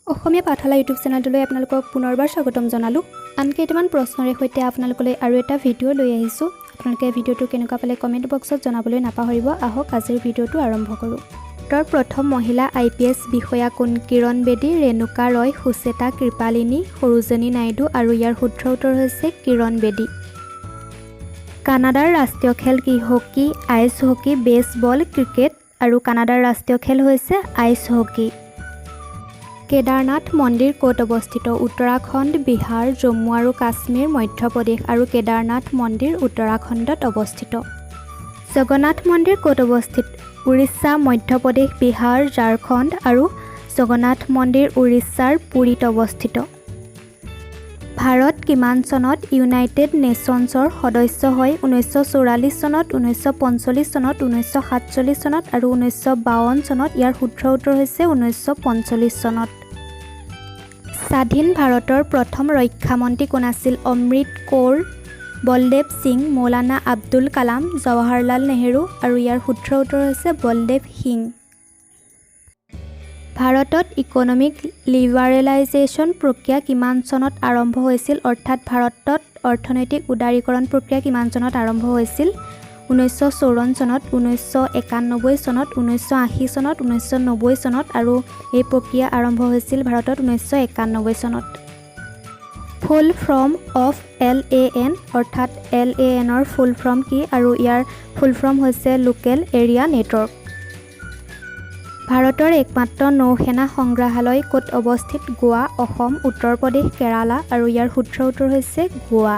অসমীয়া পাঠশালা YouTube চেনেলটোলৈ আপোনালোকক পুনৰবাৰ স্বাগতম জনালোঁ। আন কেইটামান প্ৰশ্নৰে সৈতে আপোনালোকলৈ আৰু এটা ভিডিঅ' লৈ আহিছোঁ। আপোনালোকে ভিডিঅ'টো কেনেকুৱা পালে কমেণ্ট বক্সত জনাবলৈ নাপাহৰিব। আহক আজিৰ ভিডিঅ'টো আৰম্ভ কৰোঁ। ভাৰতৰ প্ৰথম মহিলা IPS বিষয়া কোন? কিৰণ বেদী, ৰেণুকা ৰয়, সুচেতা কৃপালিনী, সৰোজিনী নাইডু আৰু ইয়াৰ শুদ্ধ উত্তৰ হৈছে কিৰণ বেদী। কানাডাৰ ৰাষ্ট্ৰীয় খেল কি? Hockey, ice hockey, baseball, cricket আৰু কানাডাৰ ৰাষ্ট্ৰীয় খেল হৈছে আইচ হকী। কেদাৰনাথ মন্দিৰ ক'ত অৱস্থিত? উত্তৰাখণ্ড, বিহাৰ, জম্মু আৰু কাশ্মীৰ, মধ্যপ্ৰদেশ আৰু কেদাৰনাথ মন্দিৰ উত্তৰাখণ্ডত অৱস্থিত। জগন্নাথ মন্দিৰ ক'ত অৱস্থিত? উৰিষ্যা, মধ্যপ্ৰদেশ, বিহাৰ, ঝাৰখণ্ড আৰু জগন্নাথ মন্দিৰ উৰিষ্যাৰ পুৰীত অৱস্থিত। ভাৰত কিমান চনত ইউনাইটেড নেশ্যনছৰ সদস্য হয়? 1944 চনত, 1945 চনত, 1947 চনত আৰু 1952 চনত। ইয়াৰ শুদ্ধ উত্তৰ হৈছে 1945 চনত। স্বাধীন ভাৰতৰ প্ৰথম ৰক্ষামন্ত্ৰী কোন আছিল? অমৃত কৌৰ, বলদেৱ সিং, মৌলানা আব্দুল কালাম, জৱাহৰলাল নেহৰু আৰু ইয়াৰ শুদ্ধ উত্তৰ হৈছে বলদেৱ সিং। ভাৰতত ইকনমিক লিবাৰেলাইজেশ্যন প্ৰক্ৰিয়া কিমান চনত আৰম্ভ হৈছিল? অৰ্থাৎ ভাৰতত অৰ্থনৈতিক উদাৰীকৰণ প্ৰক্ৰিয়া কিমান চনত আৰম্ভ হৈছিল? 1954 চনত, 1991 চনত, 1980 চনত, 1990 চনত আৰু এই প্ৰক্ৰিয়া আৰম্ভ হৈছিল ভাৰতত 1991 চনত। ফুল ফৰ্ম অফ LAN অৰ্থাৎ LANৰ ফুল ফৰ্ম কি? আৰু ইয়াৰ ফুল ফৰ্ম হৈছে লোকেল এৰিয়া নেটৱৰ্ক। ভাৰতৰ একমাত্ৰ নৌসেনা সংগ্ৰহালয় ক'ত অৱস্থিত? গোৱা, অসম, উত্তৰ প্ৰদেশ, কেৰালা আৰু ইয়াৰ শুদ্ধ উত্তৰ হৈছে গোৱা।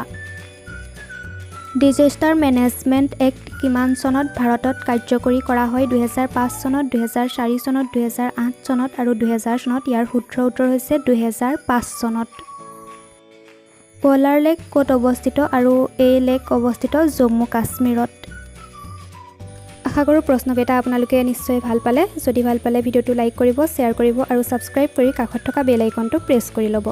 ডিজাষ্টাৰ মেনেজমেণ্ট এক্ট কিমান চনত ভাৰতত কাৰ্যকৰী কৰা হয়? 2005 চনত, 2004 চনত, 2008 চনত আৰু 2000 চনত। ইয়াৰ শুদ্ধ উত্তৰ হৈছে 2005 চনত। পলাৰ লেক ক'ত অৱস্থিত? আৰু এই লেক অৱস্থিত জম্মু কাশ্মীৰত। আশা কৰোঁ প্ৰশ্নকেইটা আপোনালোকে নিশ্চয় ভাল পালে। যদি ভাল পালে ভিডিঅ'টো লাইক কৰিব, শ্বেয়াৰ কৰিব আৰু ছাবস্ক্ৰাইব কৰি কাষত থকা বেল আইকনটো প্ৰেছ কৰি ল'ব।